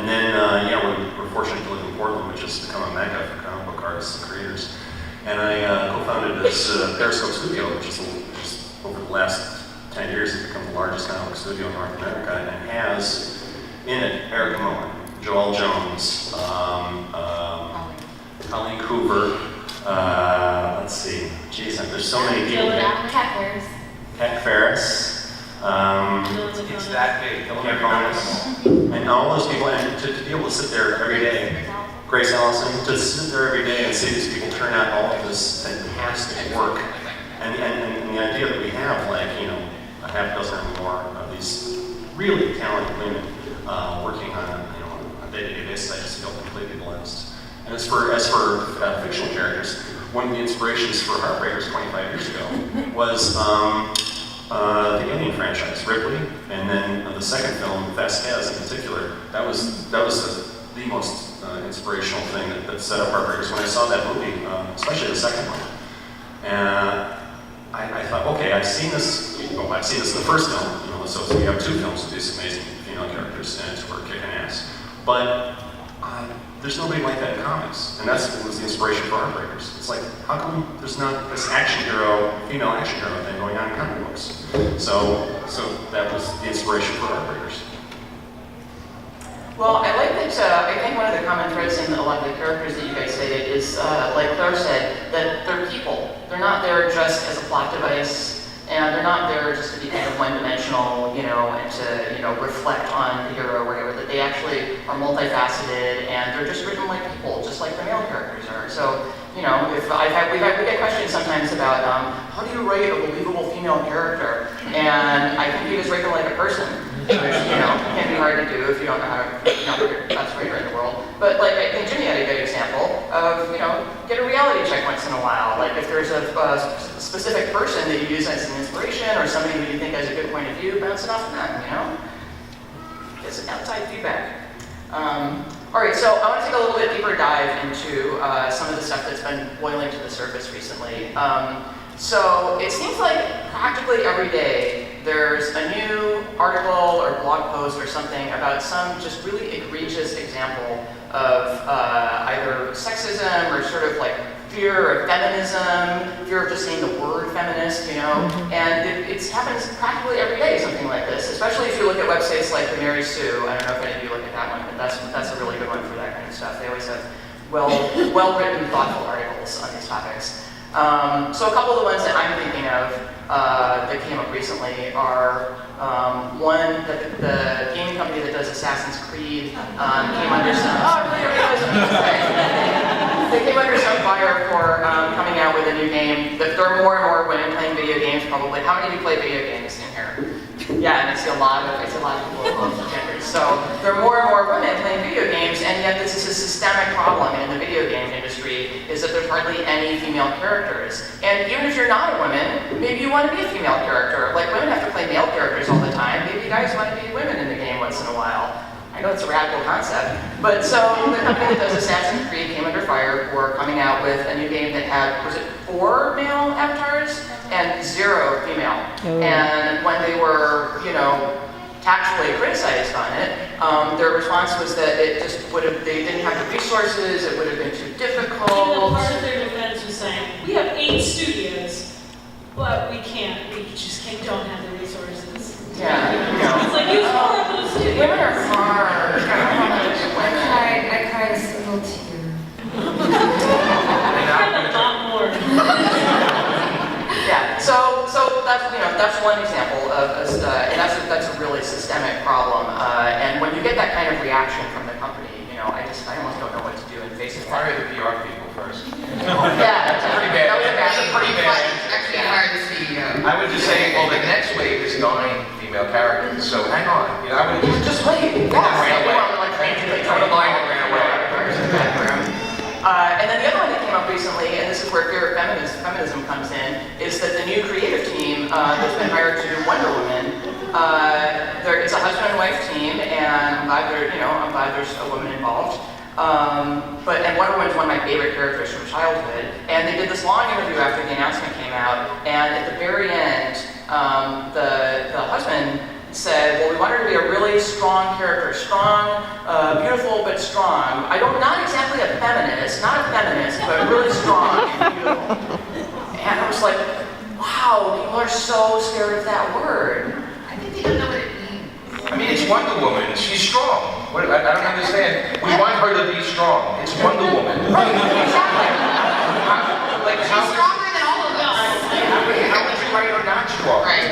And then, we're fortunate to live in Portland, which has become a mecca for comic book artists and creators. And I co-founded this Periscope studio, which is over the last 10 years has become the largest comic book studio in North America, and has in it Eric Moen, Joel Jones, Colleen Cooper, let's see, geez, there's so many people. Cat Ferris. It's that big. And all those people, and to be able to sit there every day, Grace Allison, to sit there every day and see these people turn out all of this fantastic work, and the idea that we have, like, a half dozen or more of these really talented women working on a day-to-day basis, I just feel completely blessed. And as for fictional characters, one of the inspirations for Heartbreakers 25 years ago was the Alien franchise, Ripley, and then the second film, Vasquez in particular. That was the most inspirational thing that set up Heartbreakers. When I saw that movie, especially the second one, and I thought, okay, I've seen this in the first film, so we have two films with these amazing female characters, and we're kicking ass. But there's nobody like that in comics, and that's what was the inspiration for Heartbreakers. It's like, how come there's not this female action hero thing going on in comic books? So that was the inspiration for Heartbreakers. Well, I like that, I think one of the common threads in a lot of the characters that you guys stated is, like Claire said, that they're people. They're not there just as a plot device, and they're not there just to be kind of one-dimensional, and to, reflect on the hero or whatever, that they actually are multifaceted, and they're just written like people, just like the male characters are. So, if we get questions sometimes about, how do you write a believable female character? And I think you just write them like a person. Which, can be hard to do if you don't know how to, be the best writer in the world. But, like, I think Jimmy had a good example of, get a reality check once in a while. Like, if there's a specific person that you use as an inspiration, or somebody who you think has a good point of view, bounce it off of them, Get some outside feedback. Alright, so I want to take a little bit deeper dive into some of the stuff that's been boiling to the surface recently. So it seems like practically every day there's a new article or blog post or something about some just really egregious example of either sexism or sort of like fear of feminism, fear of just saying the word feminist, and it happens practically every day, something like this, especially if you look at websites like the Mary Sue. I don't know if any of you look at that one, but that's a really good one for that kind of stuff. They always have well-written, thoughtful articles on these topics. So a couple of the ones that I'm thinking of that came up recently are one that the gaming company that does Assassin's Creed came under some. They came under some fire for coming out with a new game. There are more and more women playing video games. Probably. How many of you play video games in here? Yeah, and I see a lot of people of both genders. So there are more and more women playing video games, and yet this is a systemic problem in the video game industry, is that there's hardly any female characters. And even if you're not a woman, maybe you want to be a female character. Like, women have to play male characters all the time. Maybe you guys want to be women in the game once in a while. I know it's a radical concept. But so the company that does Assassin's Creed came under fire for coming out with a new game that had, was it 4 male avatars? And 0 female. Oh. And when they were, tactfully criticized on it, their response was that it just they didn't have the resources, it would have been too difficult. Even part of their defense was saying, we have 8 studios, but we just don't have the resources. Yeah, It's like, use more of those studios. Women are hard. I cried a single tear. I cried a lot more. Yeah, so that's one example of, and that's a really systemic problem. And when you get that kind of reaction from the company, I almost don't know what to do in face of that. Fire the PR people first. Yeah, that's pretty bad. That's pretty bad. Actually, fire the CEO. I would just say, well, the next wave is 9 female characters, so hang on. I would just wait. Yeah, ran away. Come to mind and ran away. And then the other one that came up recently, and this is where fear of feminism comes in, is that the new creative team that's been hired to do Wonder Woman, it's a husband and wife team, and I'm glad there's a woman involved. And Wonder Woman is one of my favorite characters from childhood. And they did this long interview after the announcement came out, and at the very end, the husband said, well, we want her to be a really strong character, strong, beautiful but strong. Not exactly a feminist, but really strong and beautiful. And I was like, wow, people are so scared of that word. I think they don't know what it means. I mean, it's Wonder Woman. She's strong. I don't understand. We want her to be strong. It's Wonder Woman. Right, exactly. She's stronger than all of us. How would you write her not strong? Right.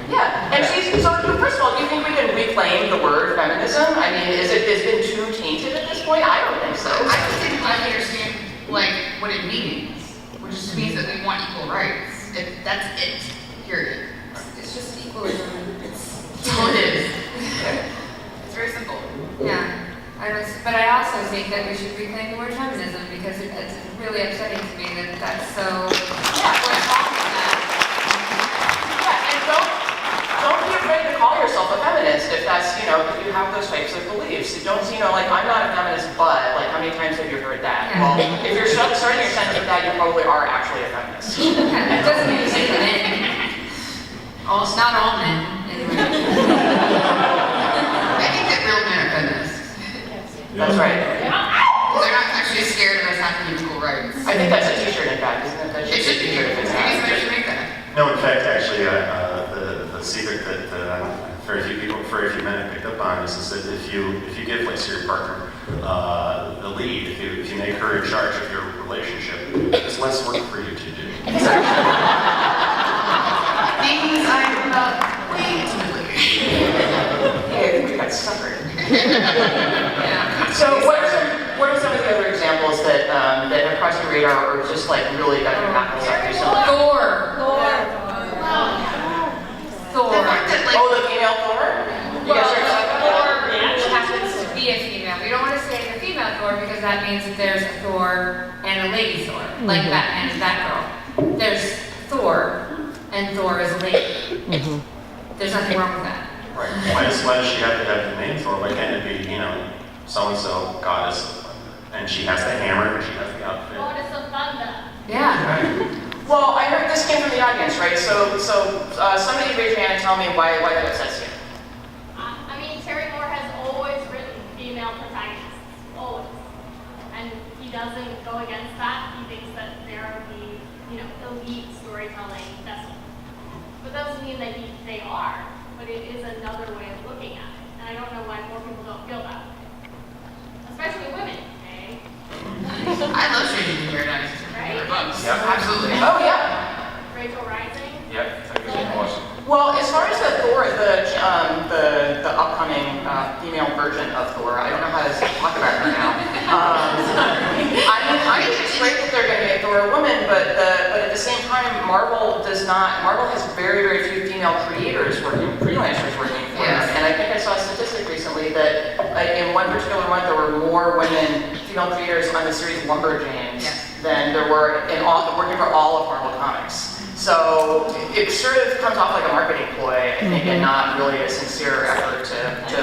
Yeah, and so first of all, do you think we can reclaim the word feminism? I mean, has it been too tainted at this point? I don't think so. I just didn't understand what it means, which just means that we want equal rights. That's it. Period. It's just equalism. That's all it is. It's very simple. Yeah. But I also think that we should reclaim the word feminism because it's really upsetting to me that that's so. Yeah. What's wrong with that? Yeah, and don't be afraid to call yourself a feminist if that's, if you have those types of beliefs. Don't, like, I'm not a feminist, but, like, how many times have you heard that? Yeah. Well, if you're starting your sentence with that, you probably are actually a feminist. Yeah, it doesn't mean the same for men. It's not all men. Anyway. I think that real men are feminists. That's right. They're not actually scared of us having equal rights. I think that's a t-shirt, in fact, isn't it? That It should be. t-shirt if it's Maybe not. somebody should make that. No, in fact, actually, the secret that very few men have picked up on is that if you give, like, your partner the lead, if you make her in charge of your relationship, there's less work for you to do. Things I about way too late. Hey, I think we got suffered. Yeah. So what are some of the other examples that have crossed your radar or just, like, really got your knuckles up recently? Thor. The fact that, like, Oh, the female Thor? You guys are excited about that? It happens to be a female. We don't want to say the female Thor because that means that there's a Thor and a lady Thor, like Batman and Batgirl. There's Thor, and Thor is a lady. There's nothing wrong with that. Right. Why does she have to have the name for? Why can't it be, so-and-so goddess, and she has the hammer, and she has the outfit? Yeah. Well, I heard this came from the audience, right? So somebody raise your hand and tell me why that upsets you. I mean, Terry Moore has always written female protagonists, always. And he doesn't go against that. He thinks that they're the, elite storytelling vessel. But that doesn't mean that they are, but it is another way of looking at it. And I don't know why more people don't feel that way. Especially women, okay? I love changing paradise. Right? Yeah. Absolutely. Oh, yeah. Rachel Rising. Yep, that was awesome. Well, as far as the Thor, the upcoming female version of Thor, I don't know how to talk about her now. I think it's great that they're going to make Thor a woman, but at the same time, Marvel has very, very few female creators freelancers working for them. Yes. And I think I saw a statistic recently that in one particular month there were more female creators on the series Lumberjanes than there were working for all of Marvel Comics. So it sort of comes off like a marketing ploy, I think, and not really a sincere effort to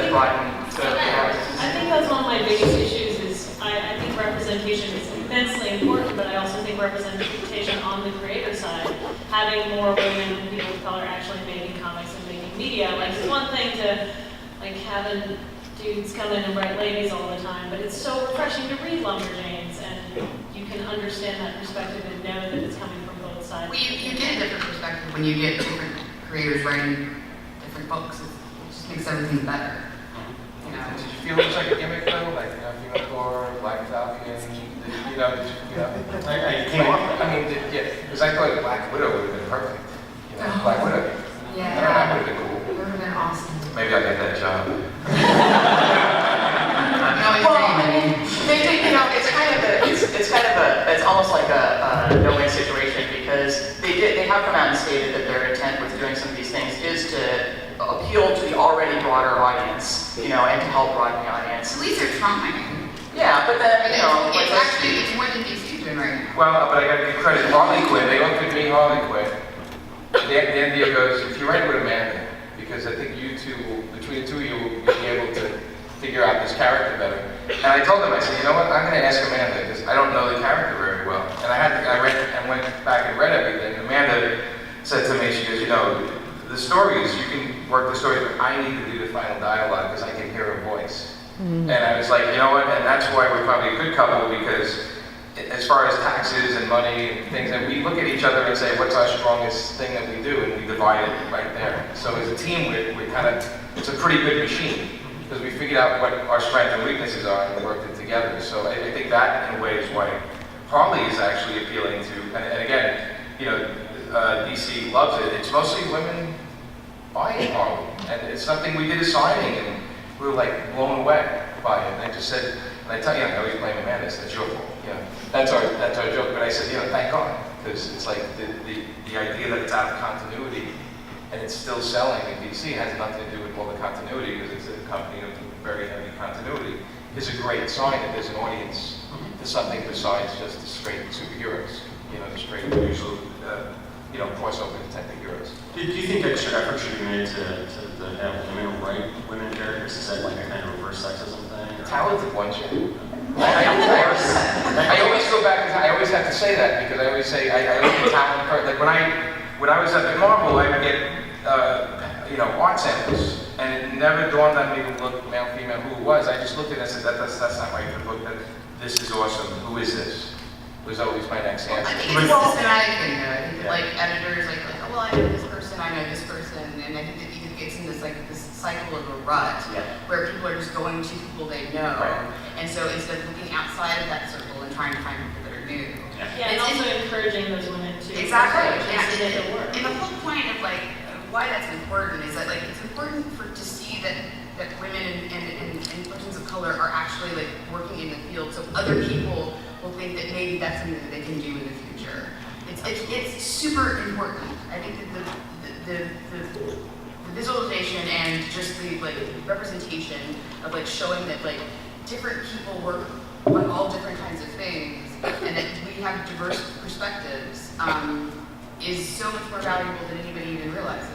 broaden the audience. I think that's one of my biggest issues is I think representation is immensely important, but I also think representation on the creator side, having more women and people of color actually making comics and making media. Like, it's one thing to having dudes come in and write ladies all the time, but it's so refreshing to read Lumberjanes, and you can understand that perspective and know that it's coming from both sides. Well, you get a different perspective when you get different creators writing different books. It just makes everything better. Did you feel it was like a gimmick though? Like, female Thor, Black Falcon, I came off that. because I thought Black Widow would have been perfect. Black Widow. Yeah. That would have been cool. It would have been awesome. Maybe I'll get that job. Well, I mean, it's almost like a no-win situation because they have come out and stated that their intent with doing some of these things is to appeal to the already broader audience, and to help broaden the audience. At least they're trying. Yeah, but then, It's more than DC's doing right now. Well, but I got to give credit. Harley Quinn, they offered me Harley Quinn. Dan Dio goes, if you write with Amanda, because I think you two, between the two of you, will be able to figure out this character better. And I told him, I said, you know what, I'm going to ask Amanda, because I don't know the character very well. And I read and went back and read everything. Amanda said to me, she goes, the stories, you can work the stories, but I need to do the final dialogue because I can hear her voice. And I was like, you know what, and that's why we're probably a good couple, because as far as taxes and money and things, and we look at each other and say, what's our strongest thing that we do, and we divide it right there. So as a team, we kind of, it's a pretty good machine, because we figured out what our strengths and weaknesses are, and we worked it together. So I think that, in a way, is why Harley is actually appealing to, and again, you know, DC loves it. It's mostly women buying Harley, and it's something we did a signing, and we were like blown away by it. And I just said, and I tell you, I always blame Amanda. That's your fault. You know, that's our joke. But I said, you know, thank God, because it's like the idea that it's out of continuity and it's still selling in DC has nothing to do with all the continuity, because it's a company of very heavy continuity. Is a great sign that there's an audience to something besides just the straight superheroes. You know, the straight usual, you know, crossover detective heroes. Do you think extra effort should be made to have women write women characters? Is that like a kind of reverse sexism thing? Talented ones, yeah. I always go back, because I always have to say that, because I always say, I look at talent first. Like when I was at the Marvel, I would get, you know, art samples, and it never dawned on me to look male, female, who it was. I just looked at it and said, that's not right for the book. This is awesome. Who is this? Was always my next answer. I think it's a systematic thing, though. I think like editors, like, oh, well, I know this person, and I think that it gets in this cycle of a rut, where people are just going to people they know, and so instead of looking outside of that circle and trying to find people that are new. Yeah, and also encouraging those women to exactly, to make it work. And the whole point of like why that's important is that like it's important to see that women and persons of color are actually like working in the field, so other people will think that maybe that's something that they can do in the future. It's super important. I think that the visualization and just the like representation of like showing that like different people work on all different kinds of things, and that we have diverse perspectives is so much more valuable than anybody even realizes.